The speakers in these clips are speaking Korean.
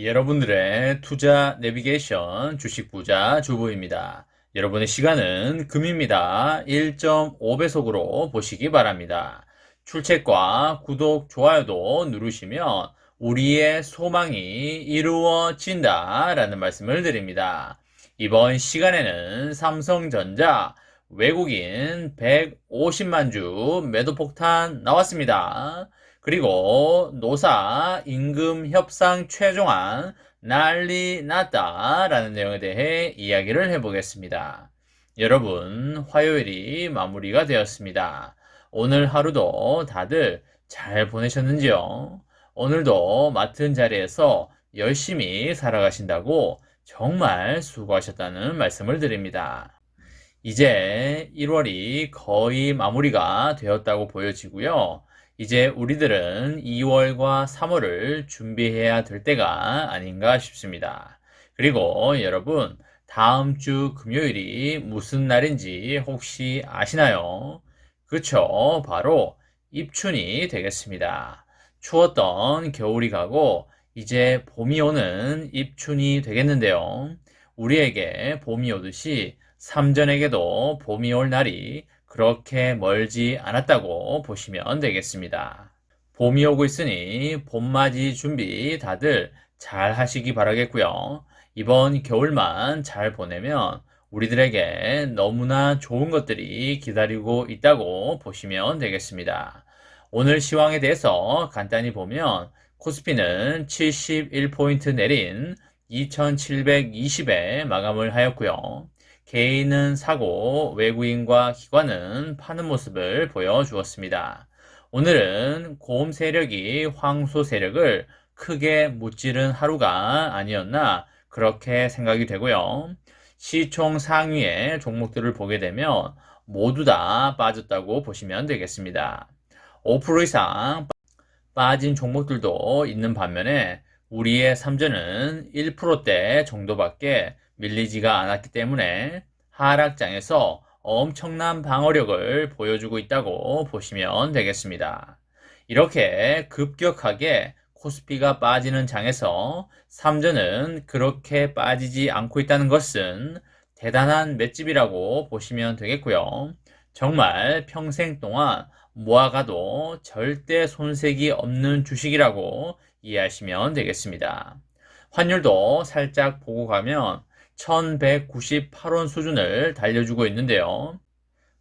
여러분들의 투자 내비게이션 주식 부자 주부입니다. 여러분의 시간은 금입니다. 1.5배속으로 보시기 바랍니다. 출첵과 구독, 좋아요도 누르시면 우리의 소망이 이루어진다 라는 말씀을 드립니다. 이번 시간에는 삼성전자 외국인 150만 주 매도 폭탄 나왔습니다. 그리고 노사 임금 협상 최종안 난리 났다라는 내용에 대해 이야기를 해보겠습니다. 여러분, 화요일이 마무리가 되었습니다. 오늘 하루도 다들 잘 보내셨는지요? 오늘도 맡은 자리에서 열심히 살아가신다고 정말 수고하셨다는 말씀을 드립니다. 이제 1월이 거의 마무리가 되었다고 보여지고요. 이제 우리들은 2월과 3월을 준비해야 될 때가 아닌가 싶습니다. 그리고 여러분, 다음 주 금요일이 무슨 날인지 혹시 아시나요? 그쵸, 바로 입춘이 되겠습니다. 추웠던 겨울이 가고 이제 봄이 오는 입춘이 되겠는데요. 우리에게 봄이 오듯이 삼전에게도 봄이 올 날이 그렇게 멀지 않았다고 보시면 되겠습니다. 봄이 오고 있으니 봄맞이 준비 다들 잘 하시기 바라겠고요. 이번 겨울만 잘 보내면 우리들에게 너무나 좋은 것들이 기다리고 있다고 보시면 되겠습니다. 오늘 시황에 대해서 간단히 보면 코스피는 71포인트 내린 2720에 마감을 하였고요. 개인은 사고 외국인과 기관은 파는 모습을 보여주었습니다. 오늘은 고음 세력이 황소 세력을 크게 무찌른 하루가 아니었나 그렇게 생각이 되고요. 시총 상위의 종목들을 보게 되면 모두 다 빠졌다고 보시면 되겠습니다. 5% 이상 빠진 종목들도 있는 반면에 우리의 삼전은 1%대 정도밖에 밀리지가 않았기 때문에 하락장에서 엄청난 방어력을 보여주고 있다고 보시면 되겠습니다. 이렇게 급격하게 코스피가 빠지는 장에서 삼전은 그렇게 빠지지 않고 있다는 것은 대단한 맷집이라고 보시면 되겠고요. 정말 평생 동안 모아가도 절대 손색이 없는 주식이라고 이해하시면 되겠습니다. 환율도 살짝 보고 가면 1198원 수준을 달려주고 있는데요.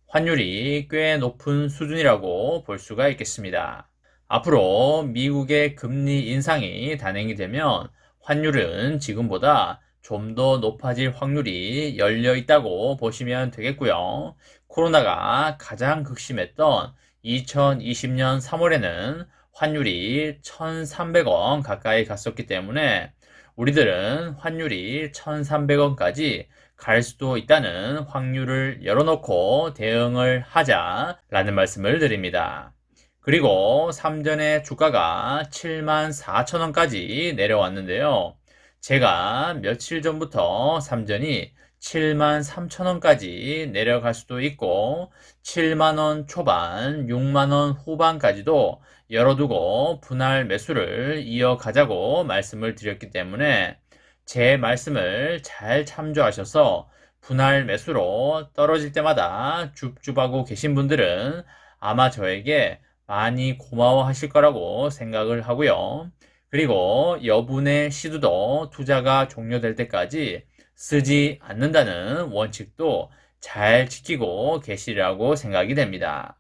환율이 꽤 높은 수준이라고 볼 수가 있겠습니다. 앞으로 미국의 금리 인상이 단행이 되면 환율은 지금보다 좀 더 높아질 확률이 열려 있다고 보시면 되겠고요. 코로나가 가장 극심했던 2020년 3월에는 환율이 1,300원 가까이 갔었기 때문에 우리들은 환율이 1,300원까지 갈 수도 있다는 확률을 열어놓고 대응을 하자라는 말씀을 드립니다. 그리고 삼전의 주가가 74,000원까지 내려왔는데요. 제가 며칠 전부터 삼전이 73,000원까지 내려갈 수도 있고 7만원 초반, 6만원 후반까지도 열어두고 분할 매수를 이어가자고 말씀을 드렸기 때문에 제 말씀을 잘 참조하셔서 분할 매수로 떨어질 때마다 줍줍하고 계신 분들은 아마 저에게 많이 고마워하실 거라고 생각을 하고요. 그리고 여분의 시드도 투자가 종료될 때까지 쓰지 않는다는 원칙도 잘 지키고 계시리라고 생각이 됩니다.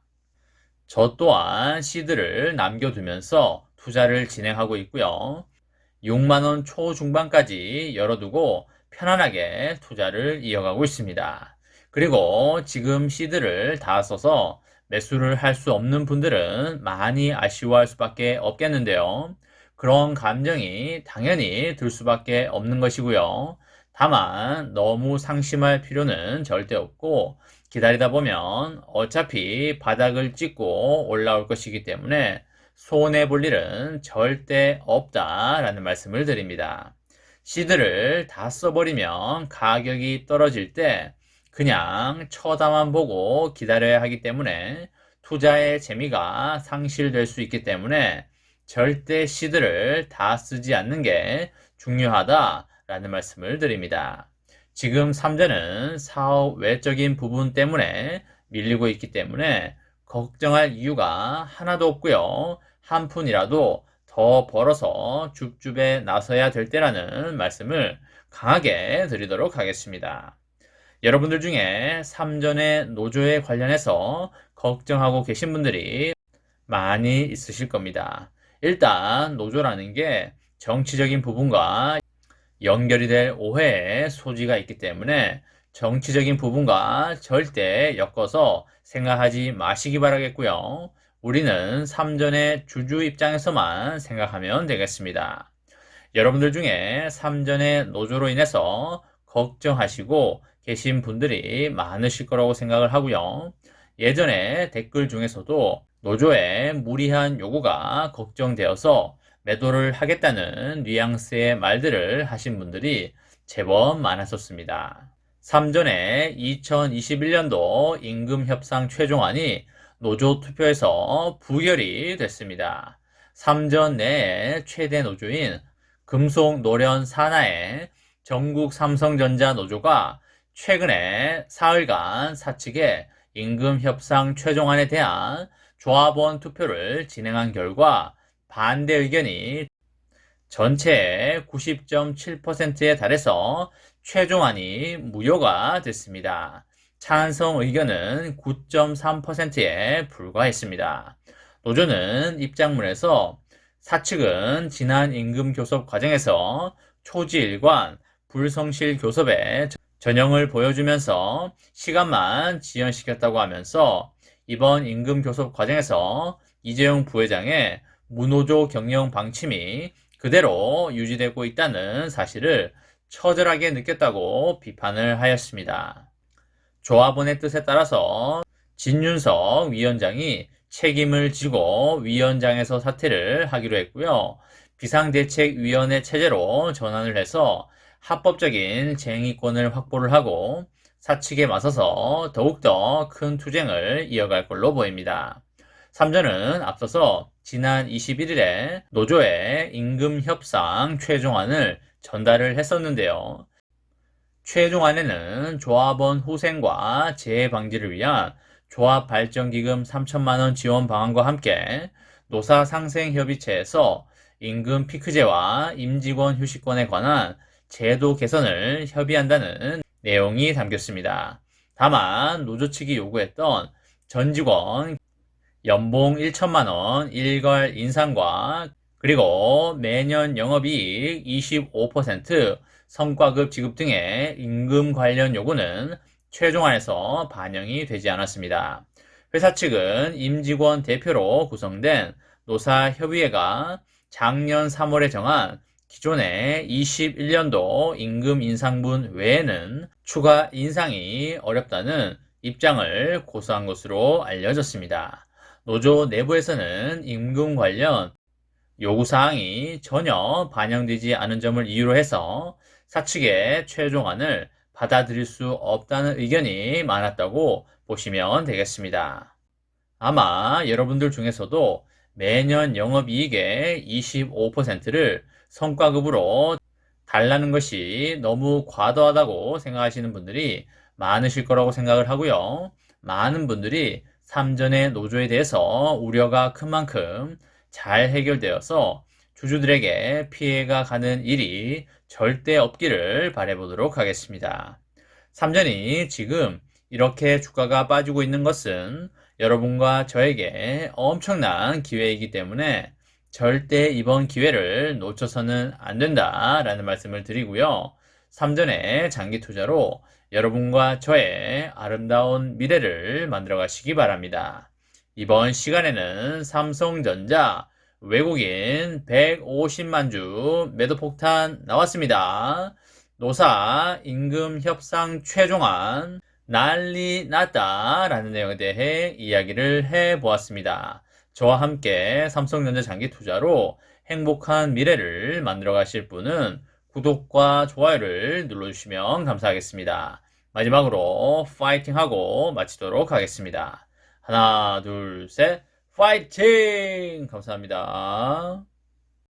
저 또한 시드를 남겨두면서 투자를 진행하고 있고요. 6만원 초중반까지 열어두고 편안하게 투자를 이어가고 있습니다. 그리고 지금 시드를 다 써서 매수를 할 수 없는 분들은 많이 아쉬워할 수밖에 없겠는데요. 그런 감정이 당연히 들 수밖에 없는 것이고요. 다만 너무 상심할 필요는 절대 없고 기다리다 보면 어차피 바닥을 찍고 올라올 것이기 때문에 손해볼 일은 절대 없다라는 말씀을 드립니다. 시드를 다 써버리면 가격이 떨어질 때 그냥 쳐다만 보고 기다려야 하기 때문에 투자의 재미가 상실될 수 있기 때문에 절대 시드를 다 쓰지 않는 게 중요하다라는 말씀을 드립니다. 지금 3전은 사업 외적인 부분 때문에 밀리고 있기 때문에 걱정할 이유가 하나도 없고요. 한 푼이라도 더 벌어서 줍줍에 나서야 될 때라는 말씀을 강하게 드리도록 하겠습니다. 여러분들 중에 3전의 노조에 관련해서 걱정하고 계신 분들이 많이 있으실 겁니다. 일단 노조라는 게 정치적인 부분과 연결이 될 오해의 소지가 있기 때문에 정치적인 부분과 절대 엮어서 생각하지 마시기 바라겠고요. 우리는 3전의 주주 입장에서만 생각하면 되겠습니다. 여러분들 중에 3전의 노조로 인해서 걱정하시고 계신 분들이 많으실 거라고 생각을 하고요. 예전에 댓글 중에서도 노조의 무리한 요구가 걱정되어서 매도를 하겠다는 뉘앙스의 말들을 하신 분들이 제법 많았었습니다. 3전에 2021년도 임금협상 최종안이 노조 투표에서 부결이 됐습니다. 3전 내에 최대 노조인 금속 노련 산하의 전국 삼성전자 노조가 최근에 사흘간 사측의 임금협상 최종안에 대한 조합원 투표를 진행한 결과 반대 의견이 전체의 90.7%에 달해서 최종안이 무효가 됐습니다. 찬성 의견은 9.3%에 불과했습니다. 노조는 입장문에서 사측은 지난 임금교섭 과정에서 초지일관, 불성실 교섭에 전형을 보여주면서 시간만 지연시켰다고 하면서 이번 임금교섭 과정에서 이재용 부회장의 무노조 경영 방침이 그대로 유지되고 있다는 사실을 처절하게 느꼈다고 비판을 하였습니다. 조합원의 뜻에 따라서 진윤석 위원장이 책임을 지고 위원장에서 사퇴를 하기로 했고요. 비상대책위원회 체제로 전환을 해서 합법적인 쟁의권을 확보를 하고 사측에 맞서서 더욱더 큰 투쟁을 이어갈 걸로 보입니다. 3전은 앞서서 지난 21일에 노조의 임금협상 최종안을 전달을 했었는데요. 최종안에는 조합원 후생과 재해 방지를 위한 조합발전기금 3천만원 지원 방안과 함께 노사상생협의체에서 임금 피크제와 임직원 휴식권에 관한 제도 개선을 협의한다는 내용이 담겼습니다. 다만 노조 측이 요구했던 전 직원 연봉 1천만원 일괄 인상과 그리고 매년 영업이익 25% 성과급 지급 등의 임금 관련 요구는 최종안에서 반영이 되지 않았습니다. 회사 측은 임직원 대표로 구성된 노사협의회가 작년 3월에 정한 기존의 21년도 임금 인상분 외에는 추가 인상이 어렵다는 입장을 고수한 것으로 알려졌습니다. 노조 내부에서는 임금 관련 요구사항이 전혀 반영되지 않은 점을 이유로 해서 사측의 최종안을 받아들일 수 없다는 의견이 많았다고 보시면 되겠습니다. 아마 여러분들 중에서도 매년 영업이익의 25%를 성과급으로 달라는 것이 너무 과도하다고 생각하시는 분들이 많으실 거라고 생각을 하고요. 많은 분들이 3전의 노조에 대해서 우려가 큰 만큼 잘 해결되어서 주주들에게 피해가 가는 일이 절대 없기를 바라보도록 하겠습니다. 3전이 지금 이렇게 주가가 빠지고 있는 것은 여러분과 저에게 엄청난 기회이기 때문에 절대 이번 기회를 놓쳐서는 안 된다라는 말씀을 드리고요. 3전의 장기 투자로 여러분과 저의 아름다운 미래를 만들어 가시기 바랍니다. 이번 시간에는 삼성전자 외국인 150만 주 매도 폭탄 나왔습니다. 노사 임금 협상 최종안 난리 났다라는 내용에 대해 이야기를 해보았습니다. 저와 함께 삼성전자 장기 투자로 행복한 미래를 만들어 가실 분은 구독과 좋아요를 눌러주시면 감사하겠습니다. 마지막으로 파이팅하고 마치도록 하겠습니다. 하나, 둘, 셋, 파이팅! 감사합니다.